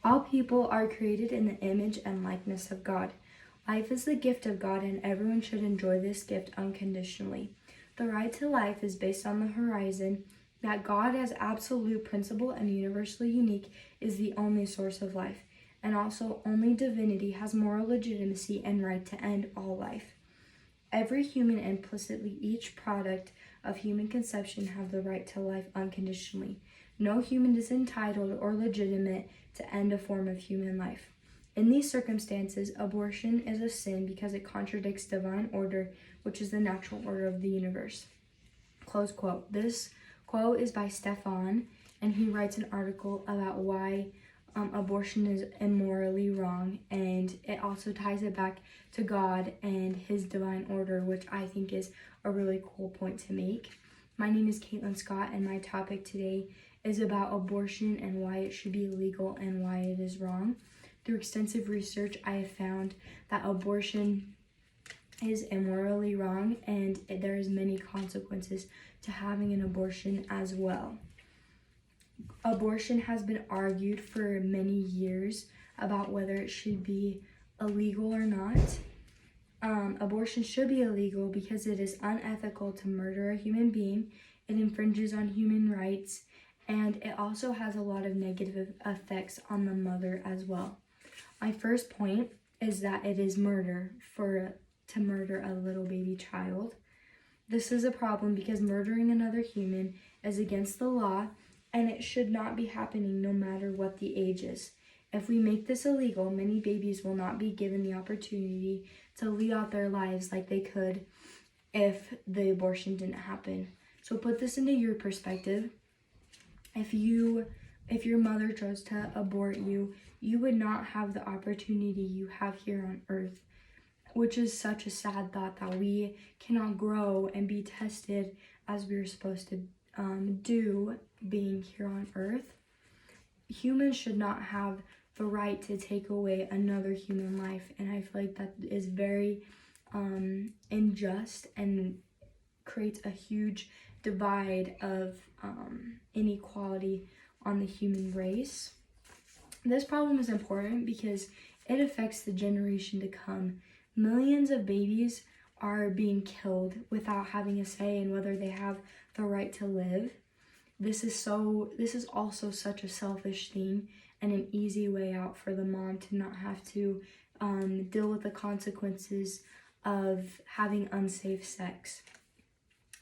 All people are created in the image and likeness of God. Life is the gift of God, and everyone should enjoy this gift unconditionally. The right to life is based on the horizon that God, as absolute principle and universally unique, is the only source of life, and also only divinity has moral legitimacy and right to end all life. Every human, implicitly each product of human conception, have the right to life unconditionally. No human is entitled or legitimate to end a form of human life. In these circumstances, abortion is a sin because it contradicts divine order, which is the natural order of the universe. Close quote. This quote is by Stefan, and he writes an article about why abortion is immorally wrong, and it also ties it back to God and his divine order, which I think is a really cool point to make. My name is Caitlin Scott, and my topic today is about abortion and why it should be illegal and why it is wrong. Through extensive research, I have found that abortion is immorally wrong, and there is many consequences to having an abortion as well. Abortion has been argued for many years about whether it should be illegal or not. Abortion should be illegal because it is unethical to murder a human being, it infringes on human rights, and it also has a lot of negative effects on the mother as well. My first point is that it is murder to murder a little baby child. This is a problem because murdering another human is against the law, and it should not be happening no matter what the age is. If we make this illegal, many babies will not be given the opportunity to lead out their lives like they could if the abortion didn't happen. So put this into your perspective. If your mother chose to abort you, you would not have the opportunity you have here on earth, which is such a sad thought that we cannot grow and be tested as we are supposed to do being here on earth. Humans should not have the right to take away another human life, and I feel like that is very unjust and creates a huge divide of inequality on the human race. This problem is important because it affects the generation to come. Millions of babies are being killed without having a say in whether they have the right to live. This is also such a selfish thing and an easy way out for the mom to not have to deal with the consequences of having unsafe sex.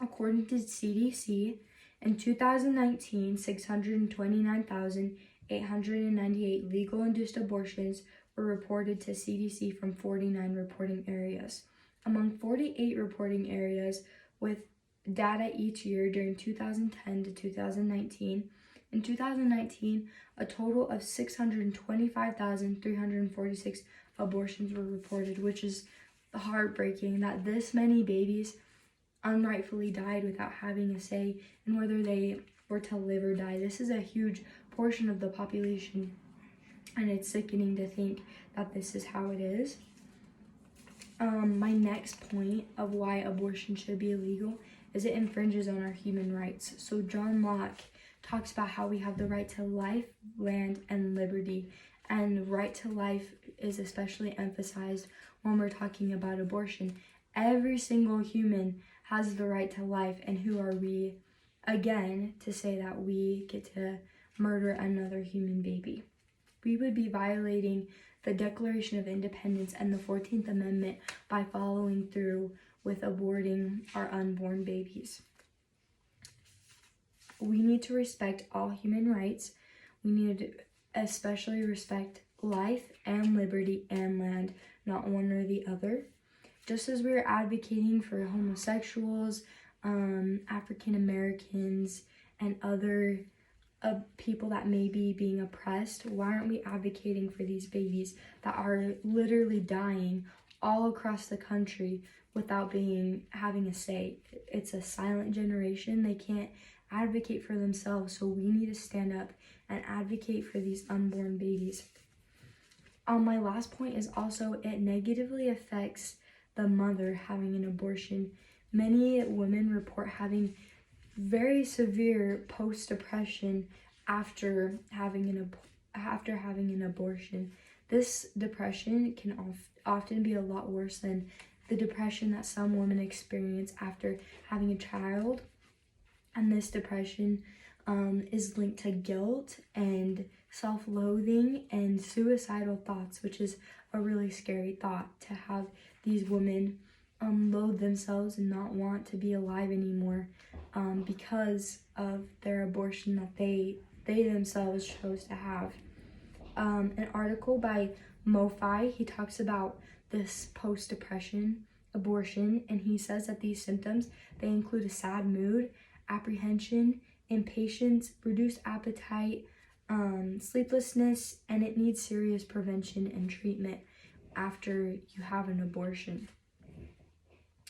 According to CDC, in 2019, 629,898 legal induced abortions were reported to CDC from 49 reporting areas. Among 48 reporting areas with data each year during 2010 to 2019, in 2019, a total of 625,346 abortions were reported, which is heartbreaking that this many babies unrightfully died without having a say in whether they were to live or die. This is a huge portion of the population, and it's sickening to think that this is how it is. My next point of why abortion should be illegal is it infringes on our human rights. So John Locke talks about how we have the right to life, land, and liberty, and right to life is especially emphasized when we're talking about abortion. Every single human has the right to life, and who are we, again, to say that we get to murder another human baby? We would be violating the Declaration of Independence and the 14th Amendment by following through with aborting our unborn babies. We need to respect all human rights. We need to especially respect life and liberty and land, not one or the other. Just as we're advocating for homosexuals, African Americans, and other people that may be being oppressed, why aren't we advocating for these babies that are literally dying all across the country without having a say? It's a silent generation. They can't advocate for themselves, so we need to stand up and advocate for these unborn babies. My last point is also it negatively affects the mother having an abortion. Many women report having very severe post-depression after having after having an abortion. This depression can often be a lot worse than the depression that some women experience after having a child. And this depression is linked to guilt and self-loathing and suicidal thoughts, which is a really scary thought, to have these women loathe themselves and not want to be alive anymore because of their abortion that they themselves chose to have. An article by Mofi, he talks about this post-depression abortion, and he says that these symptoms, they include a sad mood, apprehension, impatience, reduced appetite, sleeplessness, and it needs serious prevention and treatment after you have an abortion.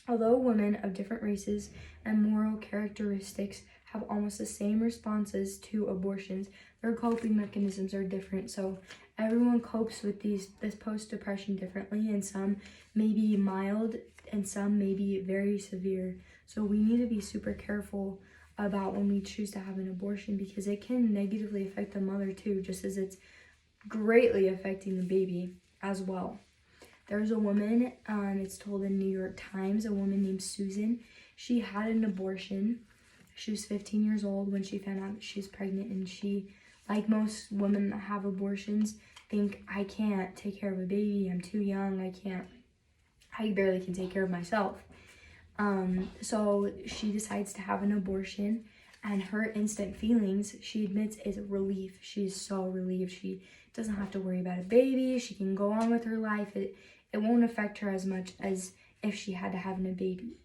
Although women of different races and moral characteristics have almost the same responses to abortions, their coping mechanisms are different. So everyone copes with this post-depression differently, and some may be mild and some may be very severe. So we need to be super careful about when we choose to have an abortion, because it can negatively affect the mother too, just as it's greatly affecting the baby as well. There's a woman, it's told in New York Times, a woman named Susan. She had an abortion. She was 15 years old when she found out that she was pregnant, and she, like most women that have abortions, think, I can't take care of a baby, I'm too young, I barely can take care of myself. So she decides to have an abortion, and her instant feelings, she admits, is relief. She's so relieved. She doesn't have to worry about a baby. She can go on with her life. It won't affect her as much as if she had to have a baby.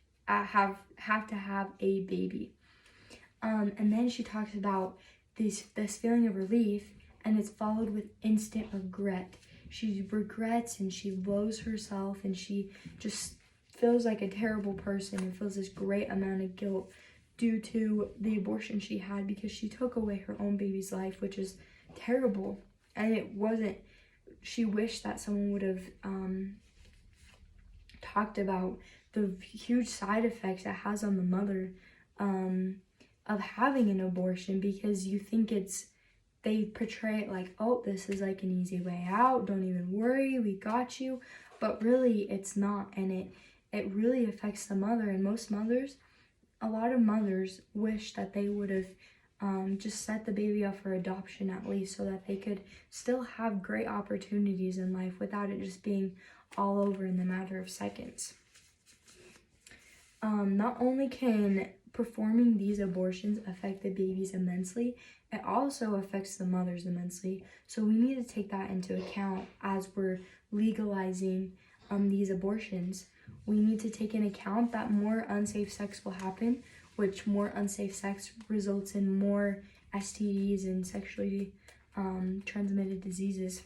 And then she talks about this feeling of relief, and it's followed with instant regret. She regrets and she loathes herself, and she just feels like a terrible person and feels this great amount of guilt due to the abortion she had, because she took away her own baby's life, which is terrible. And it wasn't, she wished that someone would have talked about the huge side effects it has on the mother of having an abortion, because you think they portray it like, oh, this is like an easy way out, don't even worry, we got you. But really it's not, and it really affects the mother. And a lot of mothers wish that they would have just set the baby up for adoption at least, so that they could still have great opportunities in life without it just being all over in the matter of seconds. Not only can performing these abortions affect the babies immensely, it also affects the mothers immensely. So we need to take that into account as we're legalizing these abortions. We need to take into account that more unsafe sex will happen, which more unsafe sex results in more STDs and sexually transmitted diseases,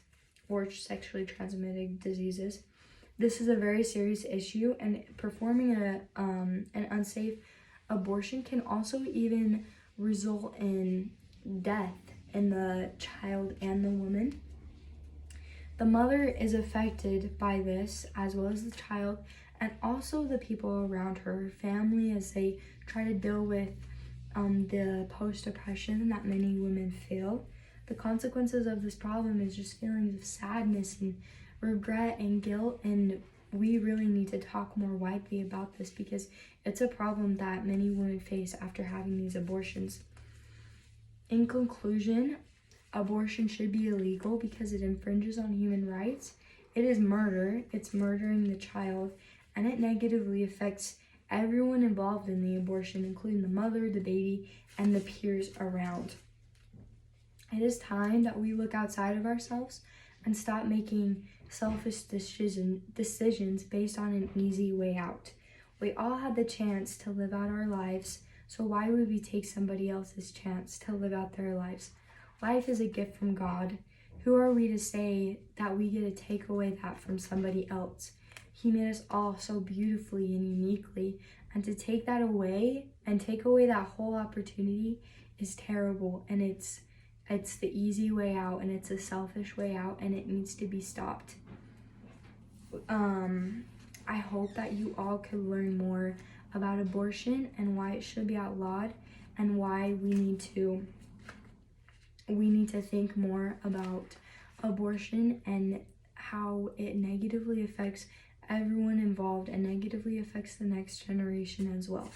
or sexually transmitted diseases. This is a very serious issue, and performing an unsafe abortion can also even result in death in the child and the woman. The mother is affected by this, as well as the child, and also the people around her family, as they try to deal with the post-depression that many women feel. The consequences of this problem is just feelings of sadness and regret and guilt, and we really need to talk more widely about this, because it's a problem that many women face after having these abortions. In conclusion, abortion should be illegal because it infringes on human rights. It is murder. It's murdering the child, and it negatively affects everyone involved in the abortion, including the mother, the baby, and the peers around. It is time that we look outside of ourselves and stop making selfish decisions based on an easy way out. We all had the chance to live out our lives, so why would we take somebody else's chance to live out their lives? Life is a gift from God. Who are we to say that we get to take away that from somebody else? He made us all so beautifully and uniquely, and to take that away and take away that whole opportunity is terrible, and it's the easy way out, and it's a selfish way out, and it needs to be stopped. I hope that you all could learn more about abortion and why it should be outlawed, and why we need to we need to think more about abortion and how it negatively affects everyone involved and negatively affects the next generation as well.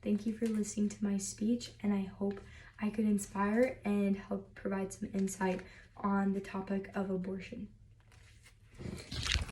Thank you for listening to my speech, and I hope I could inspire and help provide some insight on the topic of abortion.